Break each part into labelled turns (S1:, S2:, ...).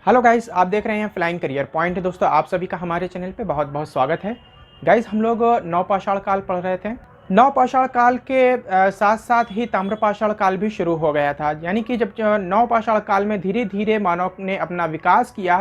S1: Hello guys, आप देख रहे हैं फ्लाइंग करियर पॉइंट। दोस्तों, आप सभी का हमारे चैनल पे बहुत बहुत स्वागत है। गाइस, हम लोग नवपाषाण काल पढ़ रहे थे। नवपाषाण काल के साथ साथ ही ताम्रपाषाण काल भी शुरू हो गया था। यानी कि जब नवपाषाण काल में धीरे धीरे मानव ने अपना विकास किया,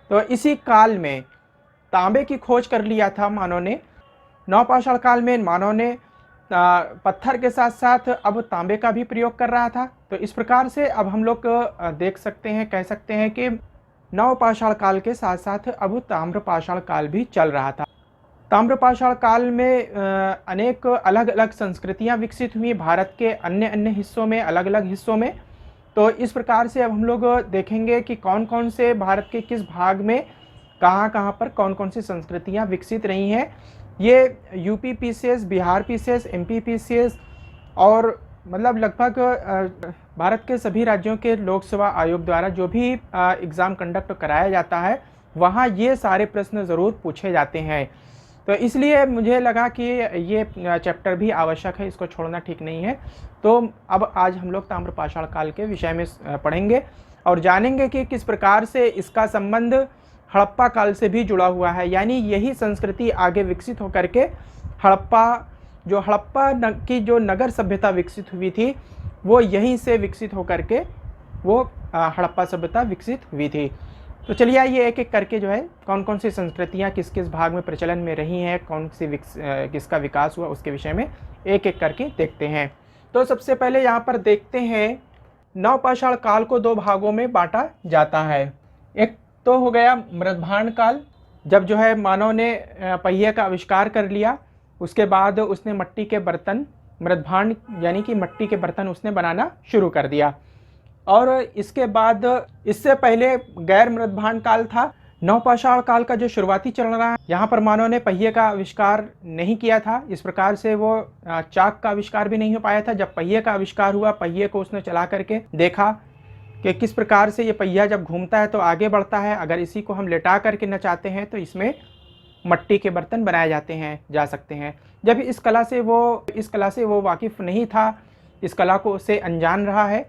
S1: तो इसी काल में तांबे की खोज कर लिया था मानव ने। नवपाषाण काल में मानव ने पत्थर के साथ साथ अब तांबे का भी प्रयोग कर रहा था। तो इस प्रकार से अब हम लोग देख सकते हैं, कह सकते हैं कि नवपाषाण काल के साथ साथ अब ताम्रपाषाण काल भी चल रहा था। ताम्रपाषाण काल में अनेक अलग अलग संस्कृतियां विकसित हुई भारत के अन्य अन्य हिस्सों में, अलग अलग हिस्सों में। तो इस प्रकार से अब हम लोग देखेंगे कि कौन कौन से भारत के किस भाग में कहाँ कहाँ पर कौन कौन सी संस्कृतियाँ विकसित रही हैं। ये UP PCS, Bihar PCS, MP PCS और मतलब लगभग भारत के सभी राज्यों के लोक सेवा आयोग द्वारा जो भी एग्ज़ाम कंडक्ट कराया जाता है, वहाँ ये सारे प्रश्न ज़रूर पूछे जाते हैं। तो इसलिए मुझे लगा कि ये चैप्टर भी आवश्यक है, इसको छोड़ना ठीक नहीं है। तो अब आज हम लोग ताम्रपाषाण काल के विषय में पढ़ेंगे और जानेंगे कि किस प्रकार से इसका संबंध हड़प्पा काल से भी जुड़ा हुआ है। यानी यही संस्कृति आगे विकसित होकर के हड़प्पा की जो नगर सभ्यता विकसित हुई थी, वो यहीं से विकसित होकर के वो हड़प्पा सभ्यता विकसित हुई थी। तो चलिए आइए एक एक करके जो है कौन कौन सी संस्कृतियाँ किस किस भाग में प्रचलन में रही हैं, कौन सी किसका विकास हुआ, उसके विषय में एक एक करके देखते हैं। तो सबसे पहले यहाँ पर देखते हैं, नवपाषाण काल को दो भागों में बांटा जाता है। एक तो हो गया मृदभांड काल, जब जो है मानव ने पहिए का आविष्कार कर लिया। उसके बाद उसने मिट्टी के बर्तन, मृदभांड यानी कि मिट्टी के बर्तन उसने बनाना शुरू कर दिया। और इसके बाद इससे पहले गैर मृदभांड काल था। नवपाषाण काल का जो शुरुआती चरण रहा, यहाँ पर मानव ने पहिए का आविष्कार नहीं किया था। इस प्रकार से वो चाक का आविष्कार भी नहीं हो पाया था। जब पहिए का आविष्कार हुआ, पहिए को उसने चला करके देखा कि किस प्रकार से ये पहिया जब घूमता है तो आगे बढ़ता है। अगर इसी को हम लेटा करके नचाते हैं तो इसमें मिट्टी के बर्तन बनाए जा सकते हैं। जब इस कला से वो वाकिफ़ नहीं था, इस कला को उसे अनजान रहा है,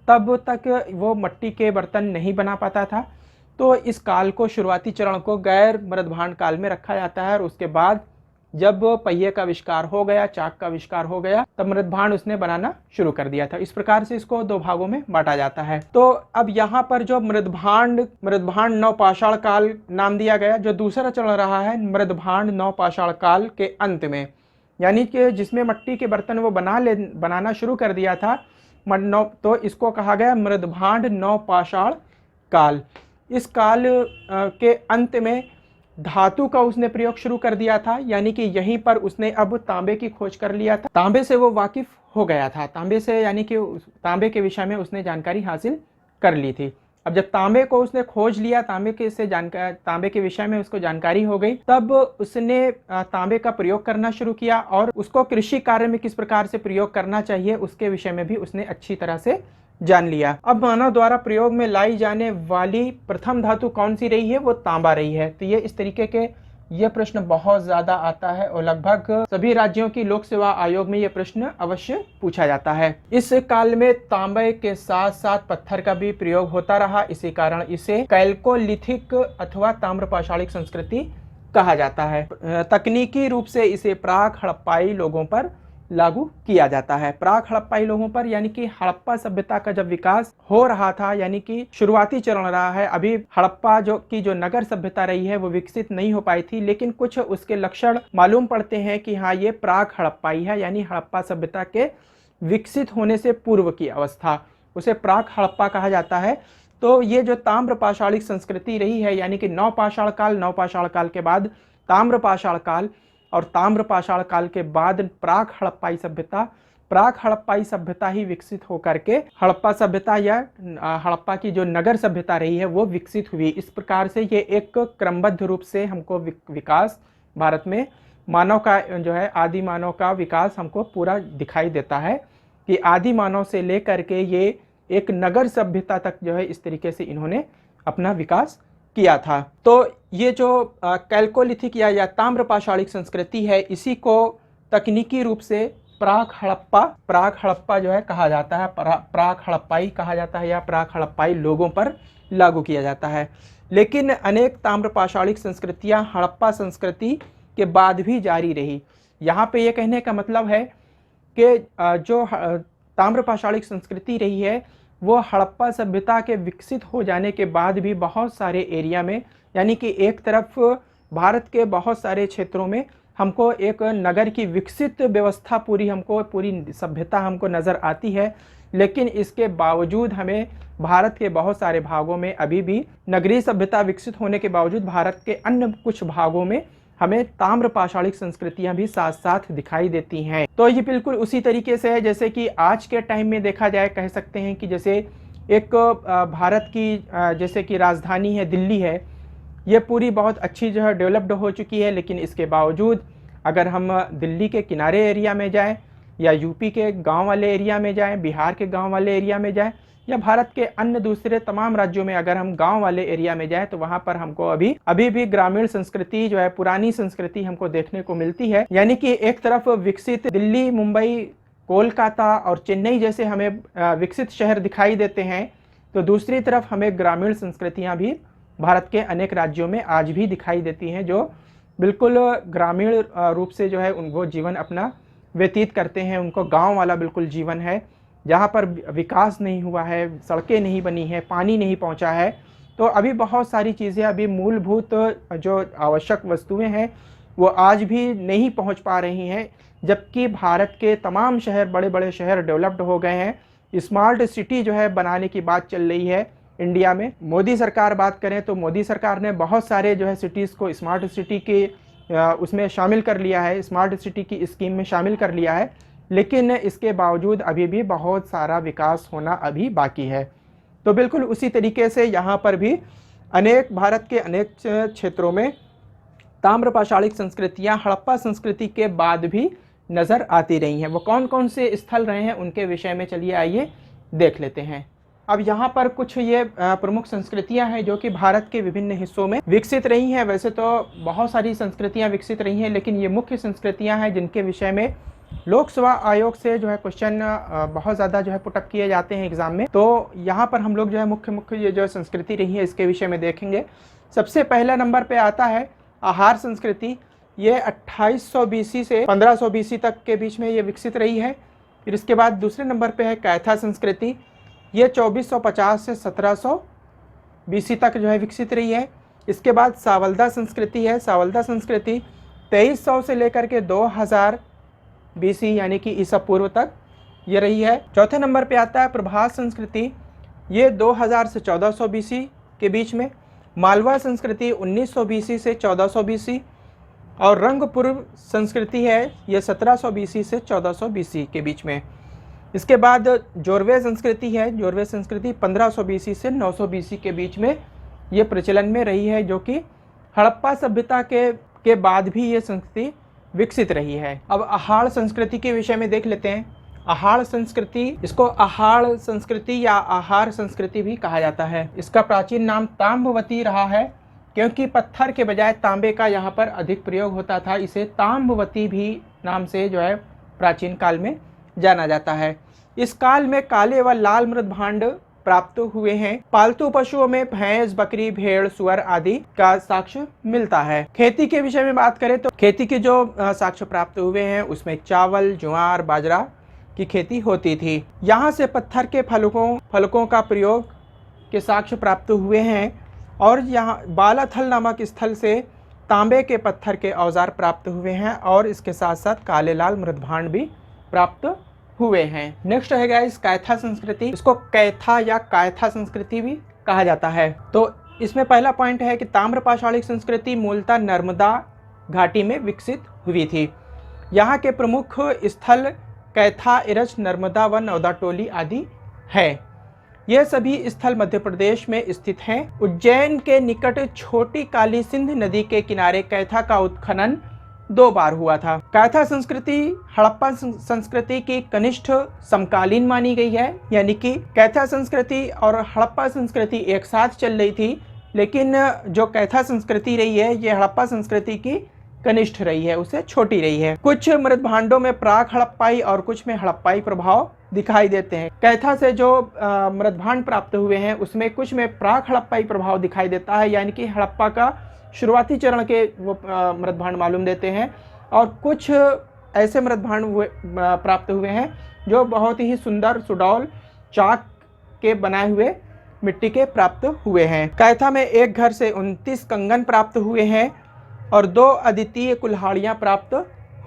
S1: तब तक वो मिट्टी के बर्तन नहीं बना पाता था। तो इस काल को, शुरुआती चरण को गैर मृदभांड काल में रखा जाता है। और उसके बाद जब पहिए का आविष्कार हो गया, चाक का आविष्कार हो गया, तब मृदभांड उसने बनाना शुरू कर दिया था। इस प्रकार से इसको दो भागों में बांटा जाता है। तो अब यहाँ पर जो मृदभांड नवपाषाण काल नाम दिया गया। जो दूसरा चरण रहा है मृदभांड नवपाषाण काल के अंत में, यानी कि जिसमें मिट्टी के बर्तन वो बनाना शुरू कर दिया था, तो इसको कहा गया मृदभांड नवपाषाण काल। इस काल के अंत में धातु का उसने प्रयोग शुरू कर दिया था। यानी कि यहीं पर उसने अब तांबे की खोज कर लिया था। तांबे से वो वाकिफ हो गया था, तांबे से, यानी कि तांबे के विषय में उसने जानकारी हासिल कर ली थी। अब जब तांबे को उसने खोज लिया, तांबे के विषय में उसको जानकारी हो गई, तब उसने तांबे का प्रयोग करना शुरू किया और उसको कृषि कार्य में किस प्रकार से प्रयोग करना चाहिए उसके विषय में भी उसने अच्छी तरह से जान लिया। अब मानव द्वारा प्रयोग में लाई जाने वाली प्रथम धातु कौन सी रही है? वो तांबा रही है। तो ये इस तरीके के ये प्रश्न बहुत ज़्यादा आता है और लगभग सभी राज्यों की लोक सेवा आयोग में ये प्रश्न अवश्य पूछा जाता है। इस काल में तांबे के साथ साथ पत्थर का भी प्रयोग होता रहा। इसी कारण इसे कैल्कोलिथिक अथवा ताम्रपाषाणिक संस्कृति कहा जाता है। तकनीकी रूप से इसे प्राक हड़प्पाई लोगों पर लागू किया जाता है। प्राक हड़प्पाई लोगों पर, यानी कि हड़प्पा सभ्यता का जब विकास हो रहा था, यानी कि शुरुआती चरण रहा है। अभी हड़प्पा जो नगर सभ्यता रही है वो विकसित नहीं हो पाई थी, लेकिन कुछ उसके लक्षण मालूम पड़ते हैं कि हाँ, ये प्राक हड़प्पाई है, यानी हड़प्पा सभ्यता के विकसित होने से पूर्व की अवस्था, उसे प्राक हड़प्पा कहा जाता है। तो ये जो ताम्रपाषाणिक संस्कृति रही है, यानी कि नवपाषाण काल के बाद ताम्रपाषाण काल और ताम्रपाषाण काल के बाद प्राक हड़प्पाई सभ्यता ही विकसित होकर के हड़प्पा सभ्यता या हड़प्पा की जो नगर सभ्यता रही है वो विकसित हुई। इस प्रकार से ये एक क्रमबद्ध रूप से हमको विकास भारत में मानव का जो है, आदि मानव का विकास हमको पूरा दिखाई देता है कि आदि मानव से लेकर के ये एक नगर सभ्यता तक जो है इस तरीके से इन्होंने अपना विकास किया था। तो ये जो कैल्कोलिथिक या ताम्रपाषाणिक संस्कृति है, इसी को तकनीकी रूप से प्राक हड़प्पा जो है कहा जाता है, प्राक हड़प्पाई कहा जाता है या प्राक हड़प्पाई लोगों पर लागू किया जाता है। लेकिन अनेक ताम्रपाषाणिक संस्कृतियां हड़प्पा संस्कृति के बाद भी जारी रही। यहाँ पे ये कहने का मतलब है कि जो ताम्रपाषाणिक संस्कृति रही है वो हड़प्पा सभ्यता के विकसित हो जाने के बाद भी बहुत सारे एरिया में, यानी कि एक तरफ भारत के बहुत सारे क्षेत्रों में हमको एक नगर की विकसित व्यवस्था पूरी सभ्यता हमको नज़र आती है, लेकिन इसके बावजूद हमें भारत के बहुत सारे भागों में अभी भी नगरीय सभ्यता विकसित होने के बावजूद भारत के अन्य कुछ भागों में हमें ताम्रपाषाणिक संस्कृतियां भी साथ साथ दिखाई देती हैं। तो ये बिल्कुल उसी तरीके से है जैसे कि आज के टाइम में देखा जाए, कह सकते हैं कि जैसे एक भारत की जैसे कि राजधानी है दिल्ली है, ये पूरी बहुत अच्छी जो है डेवलप्ड हो चुकी है, लेकिन इसके बावजूद अगर हम दिल्ली के किनारे एरिया में जाएं या यूपी के गांव वाले एरिया में जाएं, बिहार के गांव वाले एरिया में जाएं या भारत के अन्य दूसरे तमाम राज्यों में अगर हम गांव वाले एरिया में जाएं तो वहां पर हमको अभी भी ग्रामीण संस्कृति जो है, पुरानी संस्कृति हमको देखने को मिलती है। यानी कि एक तरफ विकसित दिल्ली, मुंबई, कोलकाता और चेन्नई जैसे हमें विकसित शहर दिखाई देते हैं, तो दूसरी तरफ हमें ग्रामीण संस्कृतियाँ भी भारत के अनेक राज्यों में आज भी दिखाई देती हैं, जो बिल्कुल ग्रामीण रूप से जो है वो जीवन अपना व्यतीत करते हैं। उनको गांव वाला बिल्कुल जीवन है, जहाँ पर विकास नहीं हुआ है, सड़कें नहीं बनी है, पानी नहीं पहुँचा है। तो अभी बहुत सारी चीज़ें, अभी मूलभूत जो आवश्यक वस्तुएं हैं वो आज भी नहीं पहुँच पा रही हैं, जबकि भारत के तमाम शहर, बड़े बड़े शहर डेवलप्ड हो गए हैं। स्मार्ट सिटी जो है बनाने की बात चल रही है इंडिया में। मोदी सरकार बात करें तो मोदी सरकार ने बहुत सारे जो है सिटीज़ को स्मार्ट सिटी के उसमें शामिल कर लिया है, स्मार्ट सिटी की स्कीम में शामिल कर लिया है, लेकिन इसके बावजूद अभी भी बहुत सारा विकास होना अभी बाकी है। तो बिल्कुल उसी तरीके से यहाँ पर भी भारत के अनेक क्षेत्रों में ताम्रपाषाणिक संस्कृतियाँ हड़प्पा संस्कृति के बाद भी नज़र आती रही हैं। वो कौन कौन से स्थल रहे हैं उनके विषय में चलिए आइए देख लेते हैं। अब यहाँ पर कुछ ये प्रमुख संस्कृतियाँ हैं जो कि भारत के विभिन्न हिस्सों में विकसित रही हैं। वैसे तो बहुत सारी संस्कृतियाँ विकसित रही हैं, लेकिन ये मुख्य संस्कृतियाँ हैं जिनके विषय में लोकसेवा आयोग से जो है क्वेश्चन बहुत ज़्यादा जो है पुटअप किए जाते हैं एग्जाम में। तो यहाँ पर हम लोग जो है मुख्य ये जो संस्कृति रही है इसके विषय में देखेंगे। सबसे पहला नंबर पे आता है आहार संस्कृति। ये 2800 BC से 1500 BC तक के बीच में ये विकसित रही है। फिर इसके बाद दूसरे नंबर पे है कैथा संस्कृति। ये 2450 से 1700 BC तक जो है विकसित रही है। इसके बाद सावल्दा संस्कृति है। सावल्दा संस्कृति 2300 से लेकर के 2000 BC यानी कि ईसा पूर्व तक ये रही है। चौथे नंबर पे आता है प्रभास संस्कृति। ये 2000 से 1400 BC के बीच में। मालवा संस्कृति 1900 BC से 1400 BC। और रंगपूर्व संस्कृति है, ये 1700 BC से 1400 BC के बीच में। इसके बाद जोरवे संस्कृति है। जोरवे संस्कृति 1500 BC से 900 BC के बीच में ये प्रचलन में रही है, जो कि हड़प्पा सभ्यता के बाद भी ये संस्कृति विकसित रही है। अब आहार संस्कृति के विषय में देख लेते हैं। आहार संस्कृति, इसको आहार संस्कृति या आहार संस्कृति भी कहा जाता है। इसका प्राचीन नाम ताम्रवती रहा है, क्योंकि पत्थर के बजाय तांबे का यहाँ पर अधिक प्रयोग होता था। इसे ताम्रवती भी नाम से जो है प्राचीन काल में जाना जाता है। इस काल में काले व लाल मृद भांड प्राप्त हुए हैं। पालतू पशुओं में भैंस, बकरी, भेड़, सुअर आदि का साक्ष्य मिलता है। खेती के विषय में बात करें तो खेती के जो साक्ष्य प्राप्त हुए हैं उसमें चावल, ज्वार, बाजरा की खेती होती थी। यहाँ से पत्थर के फलकों का प्रयोग के साक्ष्य प्राप्त हुए हैं। और यहाँ बालाथल नामक स्थल से तांबे के पत्थर के औजार प्राप्त हुए हैं और इसके साथ साथ काले लाल मृद भांड भी प्राप्त हुए हैं। नेक्स्ट है गाइस कैथा संस्कृति। इसको कैथा या कायथा संस्कृति भी कहा जाता है। तो इसमें पहला पॉइंट है कि ताम्रपाषाणिक संस्कृति मूलतः नर्मदा घाटी में विकसित हुई थी। यहाँ के प्रमुख स्थल कैथा, इरछ, नर्मदा व नौदाटोली आदि है। ये सभी स्थल मध्य प्रदेश में स्थित हैं। उज्जैन के निकट छोटी काली सिंध नदी के किनारे कैथा का उत्खनन 2 बार हुआ था। कैथा संस्कृति हड़प्पा संस्कृति की कनिष्ठ समकालीन मानी गई है, यानी कि कैथा संस्कृति और हड़प्पा संस्कृति एक साथ चल रही थी, लेकिन जो कैथा संस्कृति रही है ये हड़प्पा संस्कृति की कनिष्ठ रही है, उससे छोटी रही है। कुछ मृत भांडों में प्राक हड़प्पाई और कुछ में हड़प्पाई प्रभाव दिखाई देते हैं। कैथा से जो मृत भांड प्राप्त हुए हैं उसमें कुछ में प्राक हड़प्पाई प्रभाव दिखाई देता है, यानी कि हड़प्पा का शुरुआती चरण के वो मृत भांड मालूम देते हैं, और कुछ ऐसे मृत भांड प्राप्त हुए हैं जो बहुत ही सुंदर सुडौल चाक के बनाए हुए मिट्टी के प्राप्त हुए हैं। कैथा में एक घर से 29 कंगन प्राप्त हुए हैं और 2 अद्वितीय कुल्हाड़ियां प्राप्त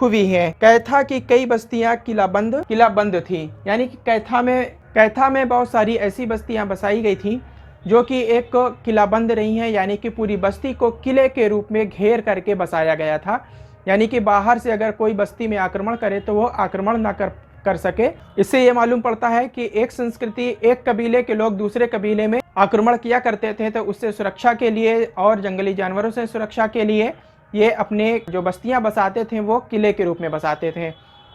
S1: हुई हैं। कैथा की कई बस्तियां किलाबंद थी, यानी कि कैथा में बहुत सारी ऐसी बस्तियां बसाई गई थी जो कि एक किलाबंद रही हैं, यानी कि पूरी बस्ती को किले के रूप में घेर करके बसाया गया था, यानी कि बाहर से अगर कोई बस्ती में आक्रमण करे तो वो आक्रमण ना कर सके। इससे ये मालूम पड़ता है कि एक संस्कृति, एक कबीले के लोग दूसरे कबीले में आक्रमण किया करते थे, तो उससे सुरक्षा के लिए और जंगली जानवरों से सुरक्षा के लिए ये अपने जो बस्तियां बसाते थे वो किले के रूप में बसाते थे।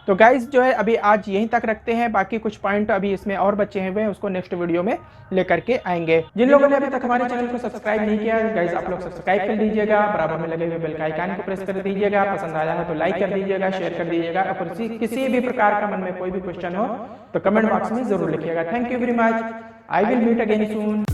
S1: तो गाइस जो है अभी आज यहीं तक रखते हैं, बाकी कुछ पॉइंट अभी इसमें और बचे हुए हैं, उसको नेक्स्ट वीडियो में लेकर के आएंगे। जिन लोगों ने अभी तक हमारे चैनल को सब्सक्राइब नहीं किया गाइस, आप लोग सब्सक्राइब कर लीजिएगा, बराबर में लगे हुए बेल का आइकन को प्रेस कर दीजिएगा, पसंद आया है तो लाइक कर दीजिएगा, शेयर कर दीजिएगा, और किसी भी प्रकार का मन में कोई भी क्वेश्चन हो तो कमेंट बॉक्स में जरूर लिखिएगा। Thank you very much, I will meet again soon.